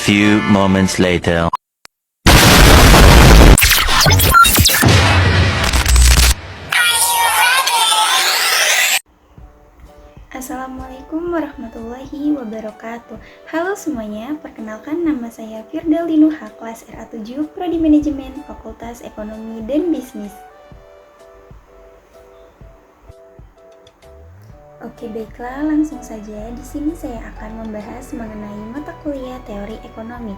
few moments later. Assalamualaikum warahmatullahi wabarakatuh. Halo semuanya, perkenalkan nama saya Firda Linuha, kelas RA7, Prodi Manajemen, Fakultas Ekonomi dan Bisnis. Oke, baiklah, langsung saja. Di sini saya akan membahas mengenai mata kuliah teori ekonomi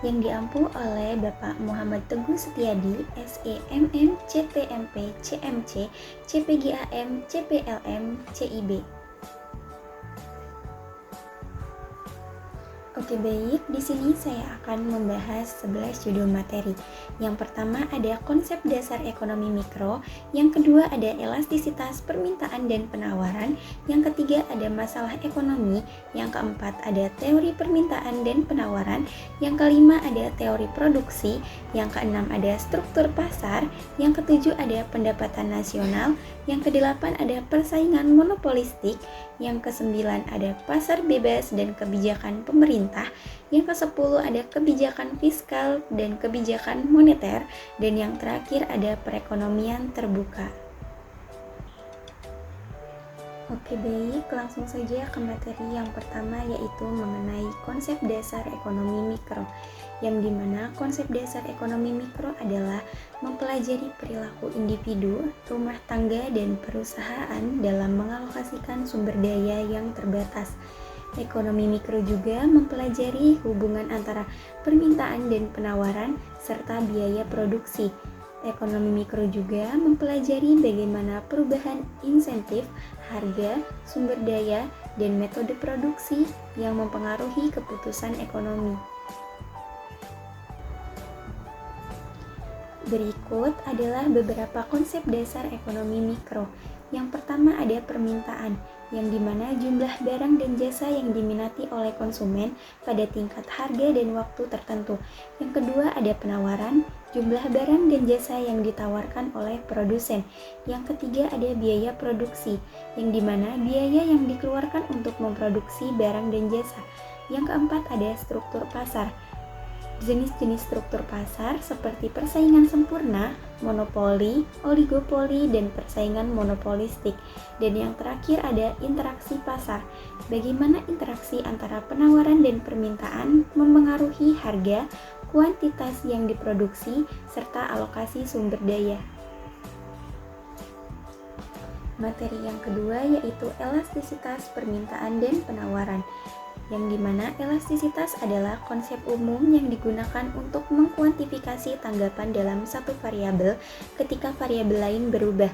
yang diampu oleh Bapak Muhammad Teguh Setiadi, SEMM, CTMP, CMC, CPGAM, CPLM, CIB. Oke, baik, di sini saya akan membahas 11 judul materi. Yang pertama ada konsep dasar ekonomi mikro, yang kedua ada elastisitas permintaan dan penawaran, yang ketiga ada masalah ekonomi, yang keempat ada teori permintaan dan penawaran, yang kelima ada teori produksi, yang keenam ada struktur pasar, yang ketujuh ada pendapatan nasional, yang kedelapan ada persaingan monopolistik, yang kesembilan ada pasar bebas dan kebijakan pemerintah, yang ke-10 ada kebijakan fiskal dan kebijakan moneter, dan yang terakhir ada perekonomian terbuka. Oke, baik, langsung saja ke materi yang pertama, yaitu mengenai konsep dasar ekonomi mikro, yang dimana konsep dasar ekonomi mikro adalah mempelajari perilaku individu, rumah tangga, dan perusahaan dalam mengalokasikan sumber daya yang terbatas. Ekonomi mikro juga mempelajari hubungan antara permintaan dan penawaran serta biaya produksi. Ekonomi mikro juga mempelajari bagaimana perubahan insentif, harga, sumber daya, dan metode produksi yang mempengaruhi keputusan ekonomi. Berikut adalah beberapa konsep dasar ekonomi mikro. Yang pertama ada permintaan, yang dimana jumlah barang dan jasa yang diminati oleh konsumen pada tingkat harga dan waktu tertentu. Yang kedua ada penawaran, jumlah barang dan jasa yang ditawarkan oleh produsen. Yang ketiga ada biaya produksi, yang dimana biaya yang dikeluarkan untuk memproduksi barang dan jasa. Yang keempat ada struktur pasar. Jenis-jenis struktur pasar seperti persaingan sempurna, monopoli, oligopoli, dan persaingan monopolistik. Dan yang terakhir ada interaksi pasar. Bagaimana interaksi antara penawaran dan permintaan mempengaruhi harga, kuantitas yang diproduksi, serta alokasi sumber daya. Materi yang kedua yaitu elastisitas permintaan dan penawaran, yang dimana elastisitas adalah konsep umum yang digunakan untuk mengkuantifikasi tanggapan dalam satu variabel ketika variabel lain berubah.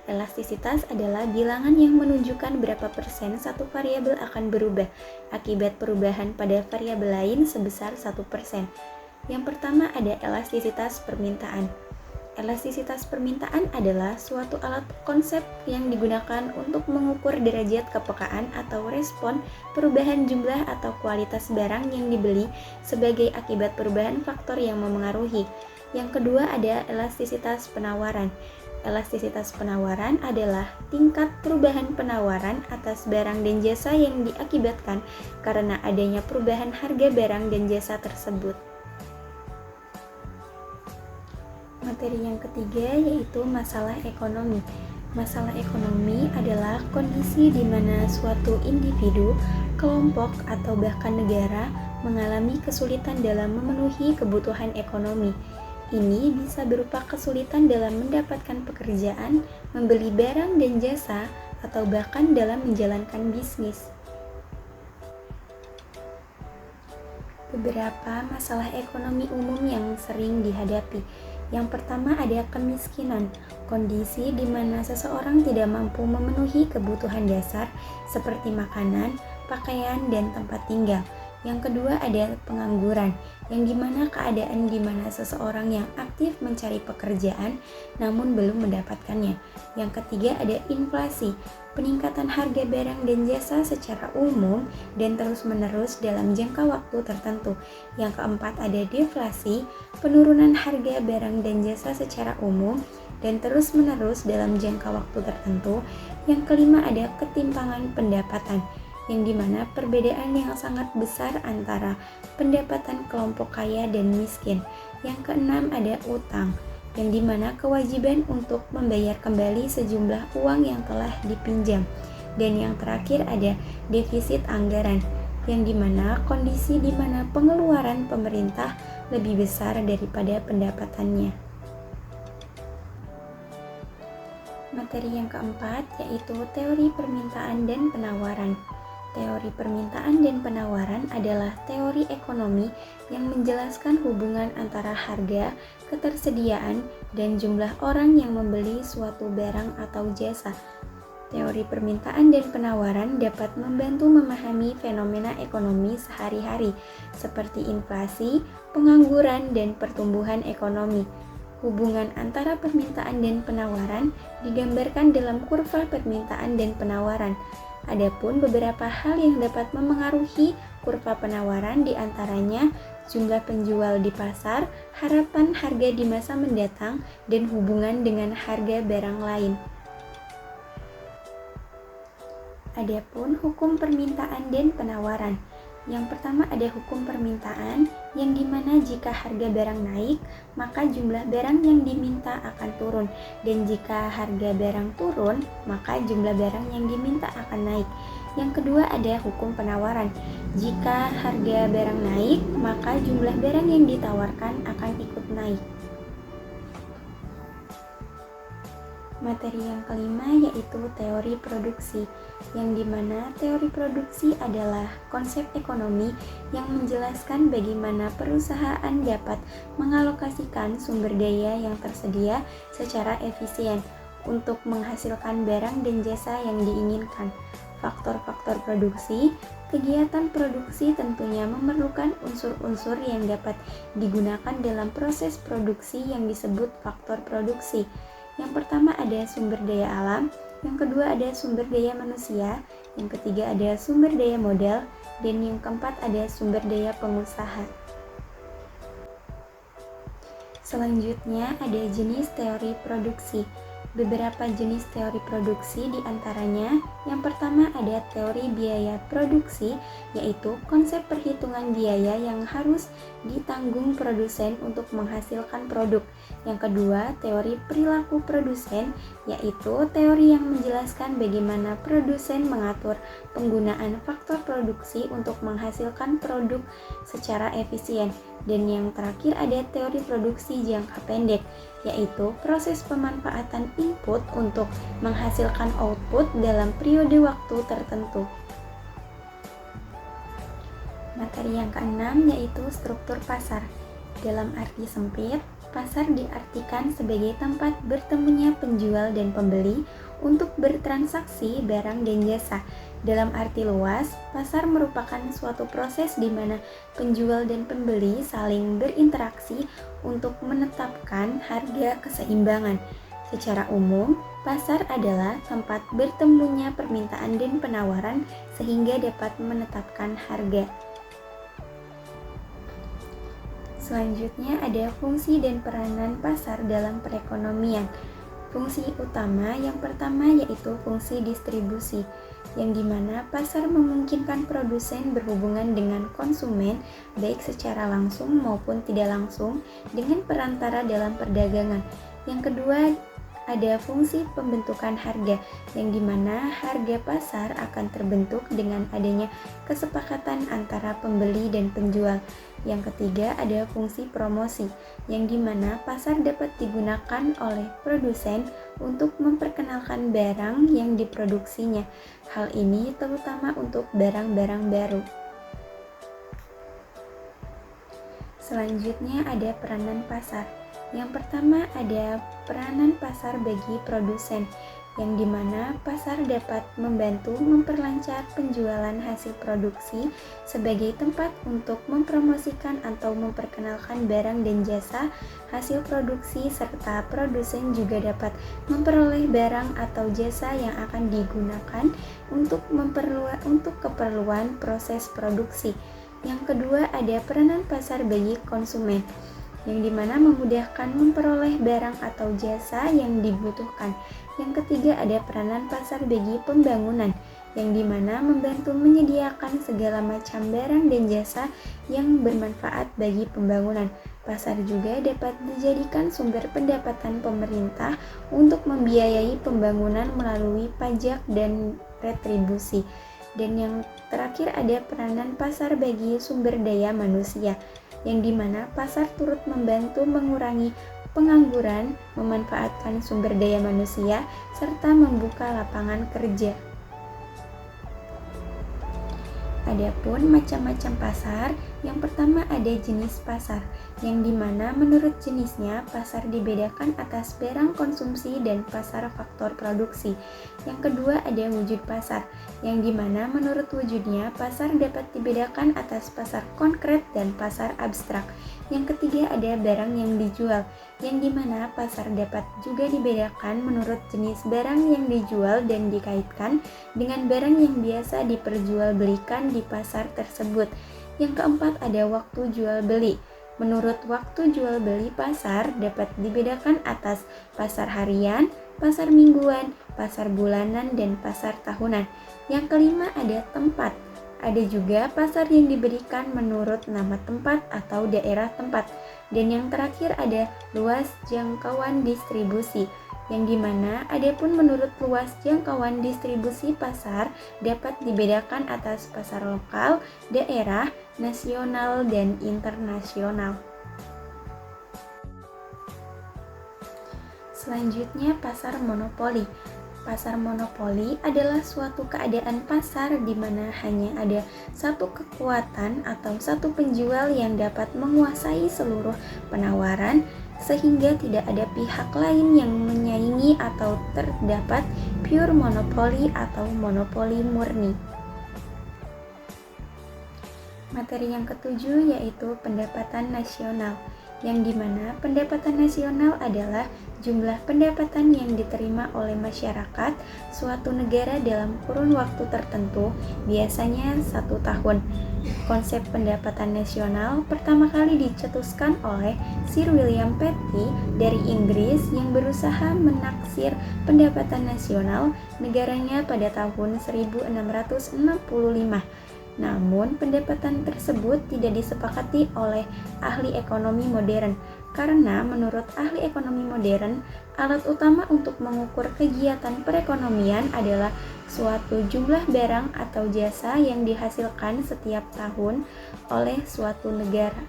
Elastisitas adalah bilangan yang menunjukkan berapa persen satu variabel akan berubah akibat perubahan pada variabel lain sebesar 1%. Yang pertama ada elastisitas permintaan. Elastisitas permintaan adalah suatu alat konsep yang digunakan untuk mengukur derajat kepekaan atau respon perubahan jumlah atau kualitas barang yang dibeli sebagai akibat perubahan faktor yang memengaruhi. Yang kedua ada elastisitas penawaran. Elastisitas penawaran adalah tingkat perubahan penawaran atas barang dan jasa yang diakibatkan karena adanya perubahan harga barang dan jasa tersebut. Materi yang ketiga yaitu masalah ekonomi. Masalah ekonomi adalah kondisi di mana suatu individu, kelompok, atau bahkan negara mengalami kesulitan dalam memenuhi kebutuhan ekonomi. Ini bisa berupa kesulitan dalam mendapatkan pekerjaan, membeli barang dan jasa, atau bahkan dalam menjalankan bisnis. Beberapa masalah ekonomi umum yang sering dihadapi. Yang pertama ada kemiskinan, kondisi di mana seseorang tidak mampu memenuhi kebutuhan dasar seperti makanan, pakaian, dan tempat tinggal. Yang kedua ada pengangguran, yang dimana keadaan di mana seseorang yang aktif mencari pekerjaan namun belum mendapatkannya. Yang ketiga ada inflasi, peningkatan harga barang dan jasa secara umum dan terus-menerus dalam jangka waktu tertentu. Yang keempat ada deflasi, penurunan harga barang dan jasa secara umum dan terus-menerus dalam jangka waktu tertentu. Yang kelima ada ketimpangan pendapatan, yang dimana perbedaan yang sangat besar antara pendapatan kelompok kaya dan miskin. Yang keenam ada utang, yang dimana kewajiban untuk membayar kembali sejumlah uang yang telah dipinjam. Dan yang terakhir ada defisit anggaran, yang dimana kondisi dimana pengeluaran pemerintah lebih besar daripada pendapatannya. Materi yang keempat yaitu teori permintaan dan penawaran. Teori permintaan dan penawaran adalah teori ekonomi yang menjelaskan hubungan antara harga, ketersediaan, dan jumlah orang yang membeli suatu barang atau jasa. Teori permintaan dan penawaran dapat membantu memahami fenomena ekonomi sehari-hari seperti inflasi, pengangguran, dan pertumbuhan ekonomi. Hubungan antara permintaan dan penawaran digambarkan dalam kurva permintaan dan penawaran. Adapun beberapa hal yang dapat memengaruhi kurva penawaran diantaranya jumlah penjual di pasar, harapan harga di masa mendatang, dan hubungan dengan harga barang lain. Adapun hukum permintaan dan penawaran. Yang pertama ada hukum permintaan, yang dimana jika harga barang naik, maka jumlah barang yang diminta akan turun, dan jika harga barang turun, maka jumlah barang yang diminta akan naik. Yang kedua ada hukum penawaran. Jika harga barang naik, maka jumlah barang yang ditawarkan akan ikut naik. Materi yang kelima yaitu teori produksi, yang dimana teori produksi adalah konsep ekonomi yang menjelaskan bagaimana perusahaan dapat mengalokasikan sumber daya yang tersedia secara efisien untuk menghasilkan barang dan jasa yang diinginkan. Faktor-faktor produksi, kegiatan produksi tentunya memerlukan unsur-unsur yang dapat digunakan dalam proses produksi yang disebut faktor produksi. Yang pertama ada sumber daya alam, yang kedua ada sumber daya manusia, yang ketiga ada sumber daya modal, dan yang keempat ada sumber daya pengusaha. Selanjutnya ada jenis teori produksi. Beberapa jenis teori produksi diantaranya, yang pertama ada teori biaya produksi, yaitu konsep perhitungan biaya yang harus ditanggung produsen untuk menghasilkan produk. Yang kedua, teori perilaku produsen, yaitu teori yang menjelaskan bagaimana produsen mengatur penggunaan faktor produksi untuk menghasilkan produk secara efisien. Dan yang terakhir ada teori produksi jangka pendek, yaitu proses pemanfaatan input untuk menghasilkan output dalam periode waktu tertentu. Materi yang keenam yaitu struktur pasar. Dalam arti sempit, pasar diartikan sebagai tempat bertemunya penjual dan pembeli untuk bertransaksi barang dan jasa. Dalam arti luas, pasar merupakan suatu proses di mana penjual dan pembeli saling berinteraksi untuk menetapkan harga keseimbangan. Secara umum, pasar adalah tempat bertemunya permintaan dan penawaran sehingga dapat menetapkan harga. Selanjutnya ada fungsi dan peranan pasar dalam perekonomian. Fungsi utama yang pertama yaitu fungsi distribusi, yang dimana pasar memungkinkan produsen berhubungan dengan konsumen baik secara langsung maupun tidak langsung dengan perantara dalam perdagangan. Yang kedua ada fungsi pembentukan harga, yang dimana harga pasar akan terbentuk dengan adanya kesepakatan antara pembeli dan penjual. Yang ketiga ada fungsi promosi, yang dimana pasar dapat digunakan oleh produsen untuk memperkenalkan barang yang diproduksinya. Hal ini terutama untuk barang-barang baru. Selanjutnya ada peranan pasar. Yang pertama ada peranan pasar bagi produsen, yang dimana pasar dapat membantu memperlancar penjualan hasil produksi sebagai tempat untuk mempromosikan atau memperkenalkan barang dan jasa hasil produksi, serta produsen juga dapat memperoleh barang atau jasa yang akan digunakan untuk keperluan proses produksi. Yang kedua ada peranan pasar bagi konsumen, yang dimana memudahkan memperoleh barang atau jasa yang dibutuhkan. Yang ketiga ada peranan pasar bagi pembangunan, yang dimana membantu menyediakan segala macam barang dan jasa yang bermanfaat bagi pembangunan. Pasar juga dapat dijadikan sumber pendapatan pemerintah untuk membiayai pembangunan melalui pajak dan retribusi. Dan yang terakhir ada peranan pasar bagi sumber daya manusia, yang dimana pasar turut membantu mengurangi pengangguran, memanfaatkan sumber daya manusia, serta membuka lapangan kerja. Adapun macam-macam pasar, yang pertama ada jenis pasar, yang dimana menurut jenisnya pasar dibedakan atas barang konsumsi dan pasar faktor produksi. Yang kedua ada wujud pasar, yang dimana menurut wujudnya pasar dapat dibedakan atas pasar konkret dan pasar abstrak. Yang ketiga ada barang yang dijual, yang dimana pasar dapat juga dibedakan menurut jenis barang yang dijual dan dikaitkan dengan barang yang biasa diperjualbelikan di pasar tersebut. Yang keempat ada waktu jual beli. Menurut waktu jual beli pasar dapat dibedakan atas pasar harian, pasar mingguan, pasar bulanan, dan pasar tahunan. Yang kelima ada tempat. Ada juga pasar yang diberikan menurut nama tempat atau daerah tempat. Dan yang terakhir ada luas jangkauan distribusi, yang dimana adapun menurut luas jangkauan distribusi pasar dapat dibedakan atas pasar lokal, daerah, nasional, dan internasional. Selanjutnya pasar monopoli. Pasar monopoli adalah suatu keadaan pasar di mana hanya ada satu kekuatan atau satu penjual yang dapat menguasai seluruh penawaran, sehingga tidak ada pihak lain yang menyaingi atau terdapat pure monopoli atau monopoli murni. Materi yang ketujuh yaitu pendapatan nasional, yang dimana pendapatan nasional adalah jumlah pendapatan yang diterima oleh masyarakat suatu negara dalam kurun waktu tertentu, biasanya 1 tahun. Konsep pendapatan nasional pertama kali dicetuskan oleh Sir William Petty dari Inggris yang berusaha menaksir pendapatan nasional negaranya pada tahun 1665. Namun, pendapatan tersebut tidak disepakati oleh ahli ekonomi modern, karena menurut ahli ekonomi modern, alat utama untuk mengukur kegiatan perekonomian adalah suatu jumlah barang atau jasa yang dihasilkan setiap tahun oleh suatu negara.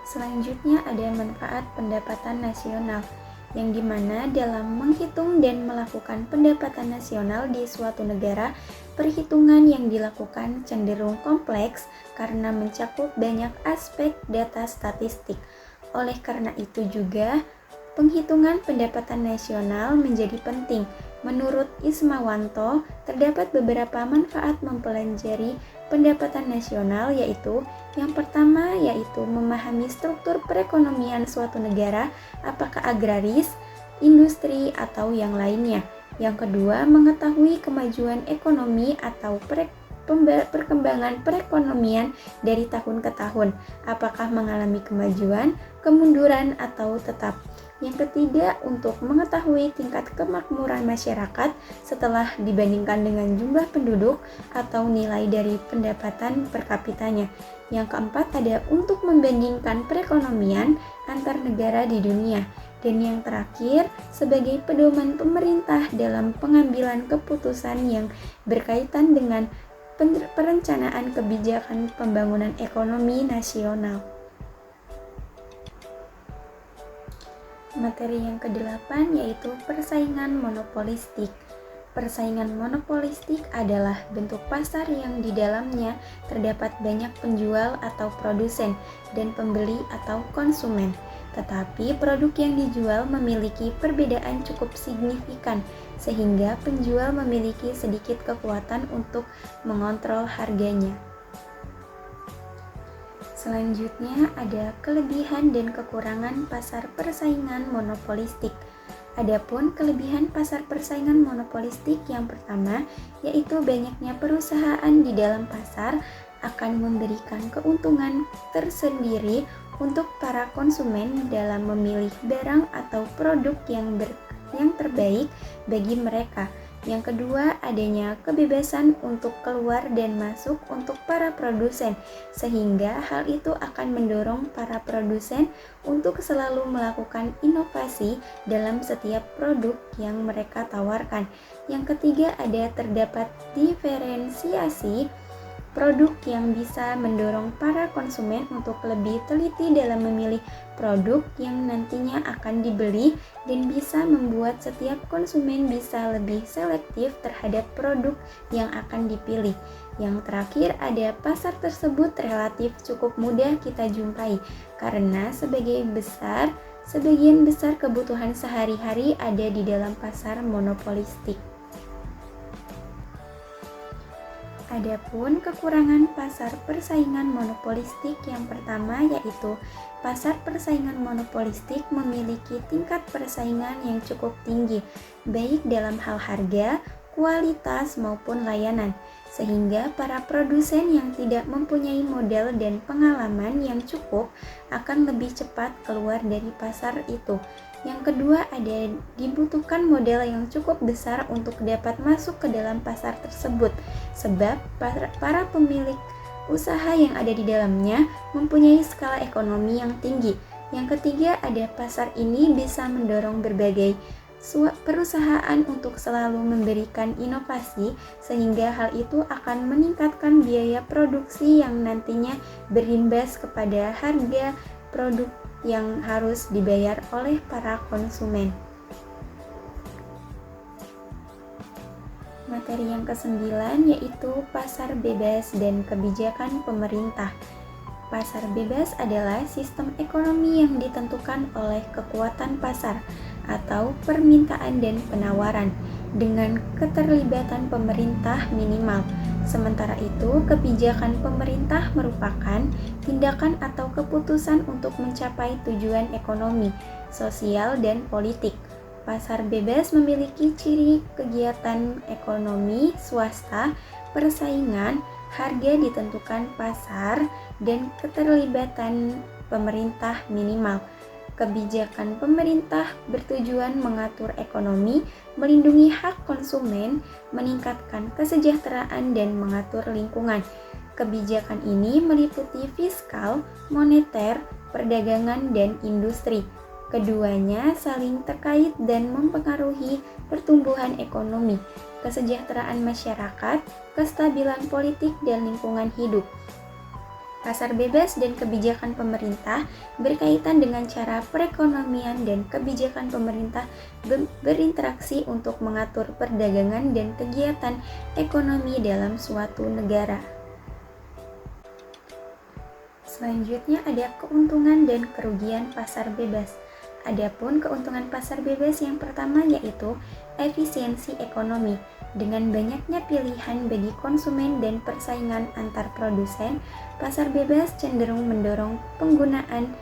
Selanjutnya ada manfaat pendapatan nasional, yang dimana dalam menghitung dan melakukan pendapatan nasional di suatu negara, perhitungan yang dilakukan cenderung kompleks karena mencakup banyak aspek data statistik. Oleh karena itu juga, penghitungan pendapatan nasional menjadi penting. Menurut Ismawanto, terdapat beberapa manfaat mempelajari pendapatan nasional, yaitu yang pertama yaitu memahami struktur perekonomian suatu negara, apakah agraris, industri, atau yang lainnya. Yang kedua, mengetahui kemajuan ekonomi atau perkembangan perekonomian dari tahun ke tahun, apakah mengalami kemajuan, kemunduran, atau tetap. Yang ketiga, untuk mengetahui tingkat kemakmuran masyarakat setelah dibandingkan dengan jumlah penduduk atau nilai dari pendapatan per kapitanya. Yang keempat ada untuk membandingkan perekonomian antar negara di dunia. Dan yang terakhir, sebagai pedoman pemerintah dalam pengambilan keputusan yang berkaitan dengan perencanaan kebijakan pembangunan ekonomi nasional. Materi yang ke-8 yaitu persaingan monopolistik. Persaingan monopolistik adalah bentuk pasar yang di dalamnya terdapat banyak penjual atau produsen dan pembeli atau konsumen. Tetapi produk yang dijual memiliki perbedaan cukup signifikan sehingga penjual memiliki sedikit kekuatan untuk mengontrol harganya. Selanjutnya ada kelebihan dan kekurangan pasar persaingan monopolistik. Adapun kelebihan pasar persaingan monopolistik yang pertama yaitu banyaknya perusahaan di dalam pasar akan memberikan keuntungan tersendiri untuk para konsumen dalam memilih barang atau produk yang terbaik bagi mereka. Yang kedua, adanya kebebasan untuk keluar dan masuk untuk para produsen, sehingga hal itu akan mendorong para produsen untuk selalu melakukan inovasi dalam setiap produk yang mereka tawarkan. Yang ketiga, terdapat diferensiasi produk yang bisa mendorong para konsumen untuk lebih teliti dalam memilih produk yang nantinya akan dibeli dan bisa membuat setiap konsumen bisa lebih selektif terhadap produk yang akan dipilih. Yang terakhir, pasar tersebut relatif cukup mudah kita jumpai karena sebagian besar kebutuhan sehari-hari ada di dalam pasar monopolistik. Adapun kekurangan pasar persaingan monopolistik yang pertama yaitu pasar persaingan monopolistik memiliki tingkat persaingan yang cukup tinggi, baik dalam hal harga, kualitas maupun layanan, sehingga para produsen yang tidak mempunyai modal dan pengalaman yang cukup akan lebih cepat keluar dari pasar itu. Yang kedua, dibutuhkan modal yang cukup besar untuk dapat masuk ke dalam pasar tersebut, sebab para pemilik usaha yang ada di dalamnya mempunyai skala ekonomi yang tinggi. Yang ketiga, pasar ini bisa mendorong berbagai perusahaan untuk selalu memberikan inovasi, sehingga hal itu akan meningkatkan biaya produksi yang nantinya berimbas kepada harga produk yang harus dibayar oleh para konsumen. Materi yang ke-9 yaitu pasar bebas dan kebijakan pemerintah. Pasar bebas adalah sistem ekonomi yang ditentukan oleh kekuatan pasar atau permintaan dan penawaran dengan keterlibatan pemerintah minimal. Sementara itu, kebijakan pemerintah merupakan tindakan atau keputusan untuk mencapai tujuan ekonomi, sosial, dan politik. Pasar bebas memiliki ciri kegiatan ekonomi swasta, persaingan, harga ditentukan pasar, dan keterlibatan pemerintah minimal. Kebijakan pemerintah bertujuan mengatur ekonomi, melindungi hak konsumen, meningkatkan kesejahteraan, dan mengatur lingkungan. Kebijakan ini meliputi fiskal, moneter, perdagangan, dan industri. Keduanya saling terkait dan mempengaruhi pertumbuhan ekonomi, kesejahteraan masyarakat, kestabilan politik, dan lingkungan hidup. Pasar bebas dan kebijakan pemerintah berkaitan dengan cara perekonomian dan kebijakan pemerintah berinteraksi untuk mengatur perdagangan dan kegiatan ekonomi dalam suatu negara. Selanjutnya ada keuntungan dan kerugian pasar bebas. Adapun keuntungan pasar bebas yang pertama yaitu efisiensi ekonomi. Dengan banyaknya pilihan bagi konsumen dan persaingan antar produsen, pasar bebas cenderung mendorong penggunaan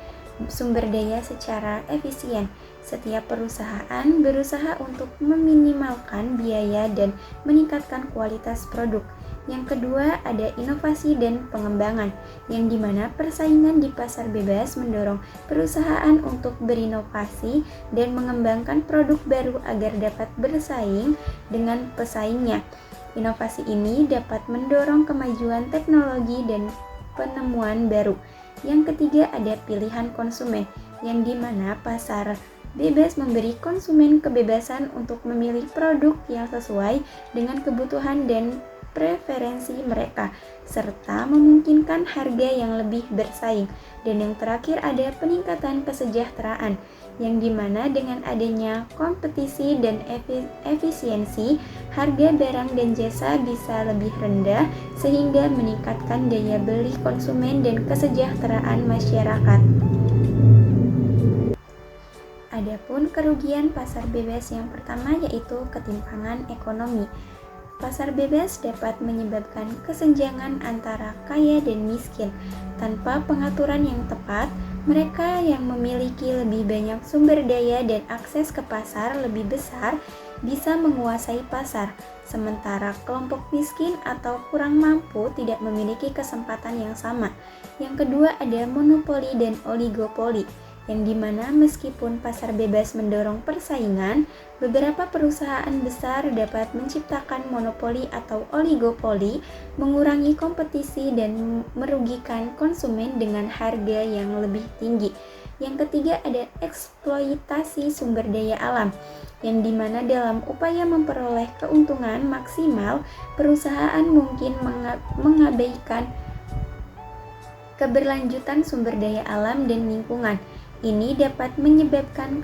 sumber daya secara efisien. Setiap perusahaan berusaha untuk meminimalkan biaya dan meningkatkan kualitas produk. Yang kedua, ada inovasi dan pengembangan, yang dimana persaingan di pasar bebas mendorong perusahaan untuk berinovasi dan mengembangkan produk baru agar dapat bersaing dengan pesaingnya. Inovasi ini dapat mendorong kemajuan teknologi dan penemuan baru. Yang ketiga, ada pilihan konsumen, yang dimana pasar bebas memberi konsumen kebebasan untuk memilih produk yang sesuai dengan kebutuhan dan preferensi mereka, serta memungkinkan harga yang lebih bersaing. Dan yang terakhir ada peningkatan kesejahteraan, yang dimana dengan adanya kompetisi dan efisiensi, harga barang dan jasa bisa lebih rendah sehingga meningkatkan daya beli konsumen dan kesejahteraan masyarakat. Adapun kerugian pasar bebas yang pertama yaitu ketimpangan ekonomi. Pasar bebas dapat menyebabkan kesenjangan antara kaya dan miskin. Tanpa pengaturan yang tepat, mereka yang memiliki lebih banyak sumber daya dan akses ke pasar lebih besar bisa menguasai pasar, sementara kelompok miskin atau kurang mampu tidak memiliki kesempatan yang sama. Yang kedua ada monopoli dan oligopoli, yang dimana meskipun pasar bebas mendorong persaingan, beberapa perusahaan besar dapat menciptakan monopoli atau oligopoli, mengurangi kompetisi dan merugikan konsumen dengan harga yang lebih tinggi. Yang ketiga ada eksploitasi sumber daya alam, yang dimana dalam upaya memperoleh keuntungan maksimal, perusahaan mungkin mengabaikan keberlanjutan sumber daya alam dan lingkungan. Ini dapat menyebabkan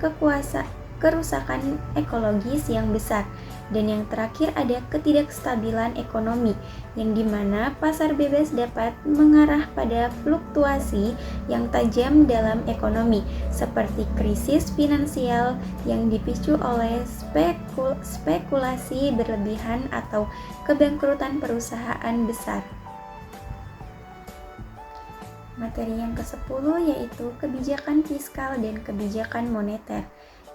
kerusakan ekologis yang besar. Dan yang terakhir ada ketidakstabilan ekonomi, yang dimana pasar bebas dapat mengarah pada fluktuasi yang tajam dalam ekonomi, seperti krisis finansial yang dipicu oleh spekulasi berlebihan atau kebangkrutan perusahaan besar. Materi yang ke-10 yaitu kebijakan fiskal dan kebijakan moneter.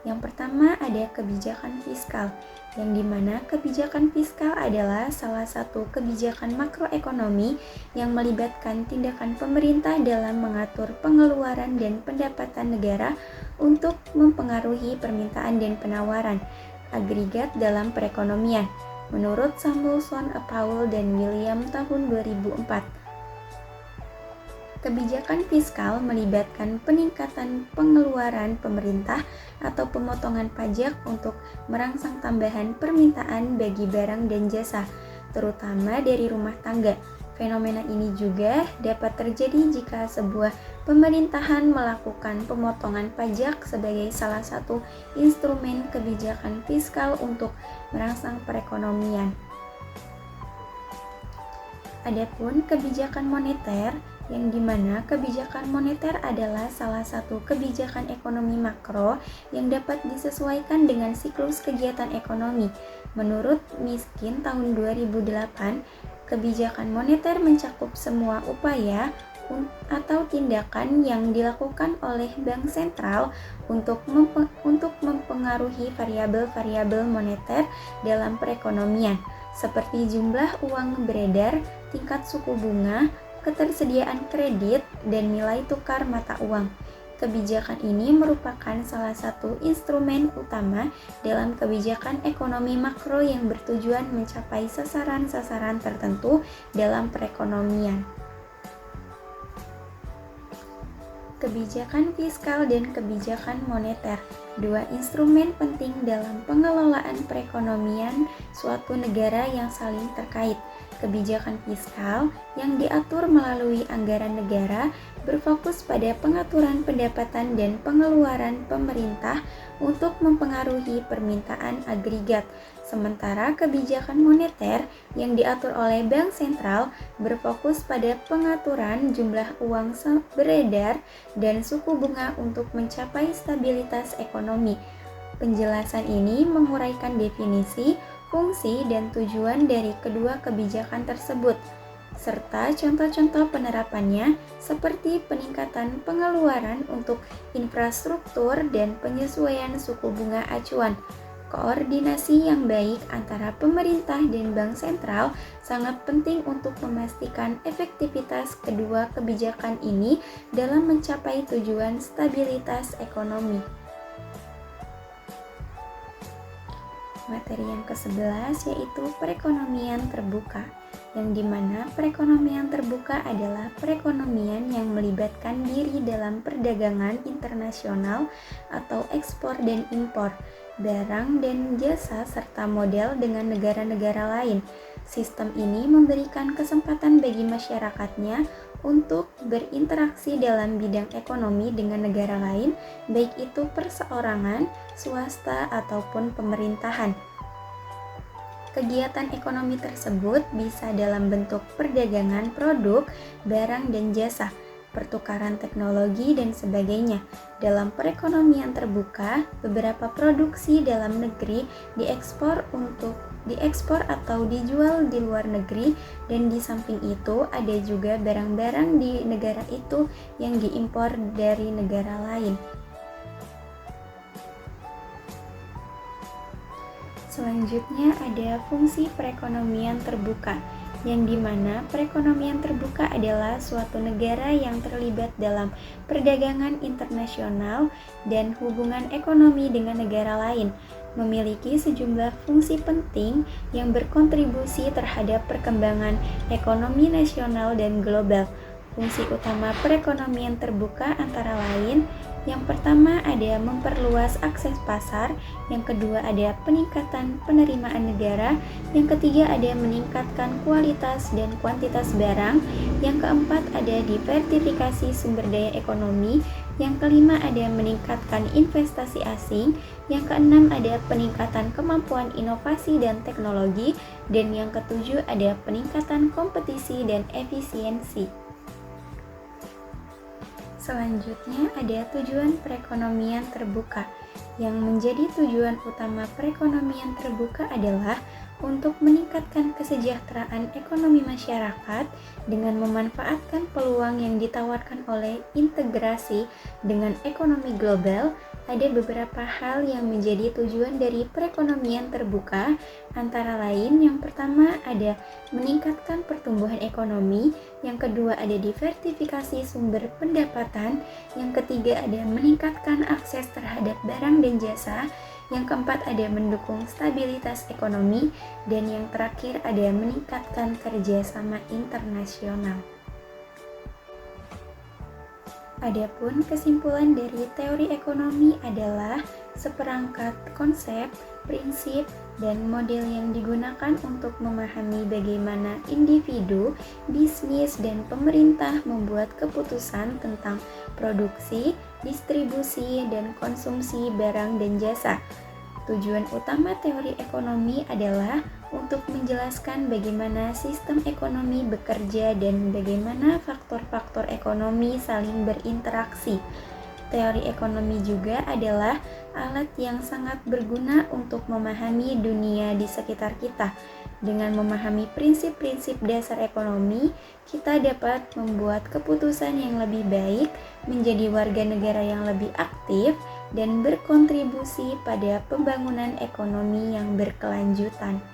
Yang pertama ada kebijakan fiskal, yang dimana kebijakan fiskal adalah salah satu kebijakan makroekonomi yang melibatkan tindakan pemerintah dalam mengatur pengeluaran dan pendapatan negara untuk mempengaruhi permintaan dan penawaran agregat dalam perekonomian. Menurut Samuelson, Powell, dan William tahun 2004. Kebijakan fiskal melibatkan peningkatan pengeluaran pemerintah atau pemotongan pajak untuk merangsang tambahan permintaan bagi barang dan jasa, terutama dari rumah tangga. Fenomena ini juga dapat terjadi jika sebuah pemerintahan melakukan pemotongan pajak sebagai salah satu instrumen kebijakan fiskal untuk merangsang perekonomian. Adapun kebijakan moneter, yang dimana kebijakan moneter adalah salah satu kebijakan ekonomi makro yang dapat disesuaikan dengan siklus kegiatan ekonomi. Menurut Miskin tahun 2008, kebijakan moneter mencakup semua upaya atau tindakan yang dilakukan oleh bank sentral untuk mempengaruhi variabel-variabel moneter dalam perekonomian, seperti jumlah uang beredar, tingkat suku bunga, ketersediaan kredit, dan nilai tukar mata uang. Kebijakan ini merupakan salah satu instrumen utama dalam kebijakan ekonomi makro yang bertujuan mencapai sasaran-sasaran tertentu dalam perekonomian. Kebijakan fiskal dan kebijakan moneter, dua instrumen penting dalam pengelolaan perekonomian suatu negara yang saling terkait. Kebijakan fiskal yang diatur melalui anggaran negara berfokus pada pengaturan pendapatan dan pengeluaran pemerintah untuk mempengaruhi permintaan agregat. Sementara kebijakan moneter yang diatur oleh bank sentral berfokus pada pengaturan jumlah uang beredar dan suku bunga untuk mencapai stabilitas ekonomi. Penjelasan ini menguraikan definisi, fungsi, dan tujuan dari kedua kebijakan tersebut, serta contoh-contoh penerapannya seperti peningkatan pengeluaran untuk infrastruktur dan penyesuaian suku bunga acuan. Koordinasi yang baik antara pemerintah dan bank sentral sangat penting untuk memastikan efektivitas kedua kebijakan ini dalam mencapai tujuan stabilitas ekonomi. Materi yang ke-11 yaitu perekonomian terbuka, yang dimana perekonomian terbuka adalah perekonomian yang melibatkan diri dalam perdagangan internasional atau ekspor dan impor barang dan jasa serta modal dengan negara-negara lain. Sistem ini memberikan kesempatan bagi masyarakatnya untuk berinteraksi dalam bidang ekonomi dengan negara lain, baik itu perseorangan, swasta, ataupun pemerintahan. Kegiatan ekonomi tersebut bisa dalam bentuk perdagangan produk, barang dan jasa, pertukaran teknologi, dan sebagainya. Dalam perekonomian terbuka, beberapa produksi dalam negeri diekspor atau dijual di luar negeri, dan di samping itu ada juga barang-barang di negara itu yang diimpor dari negara lain. Selanjutnya ada fungsi perekonomian terbuka, yang dimana perekonomian terbuka adalah suatu negara yang terlibat dalam perdagangan internasional dan hubungan ekonomi dengan negara lain, memiliki sejumlah fungsi penting yang berkontribusi terhadap perkembangan ekonomi nasional dan global. Fungsi utama perekonomian terbuka antara lain, yang pertama ada memperluas akses pasar, yang kedua ada peningkatan penerimaan negara, yang ketiga ada meningkatkan kualitas dan kuantitas barang, yang keempat ada diversifikasi sumber daya ekonomi, yang kelima ada meningkatkan investasi asing, yang keenam ada peningkatan kemampuan inovasi dan teknologi, dan yang ketujuh ada peningkatan kompetisi dan efisiensi. Selanjutnya ada tujuan perekonomian terbuka. Yang menjadi tujuan utama perekonomian terbuka adalah untuk meningkatkan kesejahteraan ekonomi masyarakat dengan memanfaatkan peluang yang ditawarkan oleh integrasi dengan ekonomi global. Ada beberapa hal yang menjadi tujuan dari perekonomian terbuka, antara lain yang pertama ada meningkatkan pertumbuhan ekonomi, yang kedua ada diversifikasi sumber pendapatan, yang ketiga ada meningkatkan akses terhadap barang dan jasa, yang keempat ada mendukung stabilitas ekonomi, dan yang terakhir ada meningkatkan kerjasama internasional. Adapun kesimpulan dari teori ekonomi adalah seperangkat konsep, prinsip, dan model yang digunakan untuk memahami bagaimana individu, bisnis, dan pemerintah membuat keputusan tentang produksi, distribusi, dan konsumsi barang dan jasa. Tujuan utama teori ekonomi adalah untuk menjelaskan bagaimana sistem ekonomi bekerja dan bagaimana faktor-faktor ekonomi saling berinteraksi. Teori ekonomi juga adalah alat yang sangat berguna untuk memahami dunia di sekitar kita. Dengan memahami prinsip-prinsip dasar ekonomi, kita dapat membuat keputusan yang lebih baik, menjadi warga negara yang lebih aktif, dan berkontribusi pada pembangunan ekonomi yang berkelanjutan.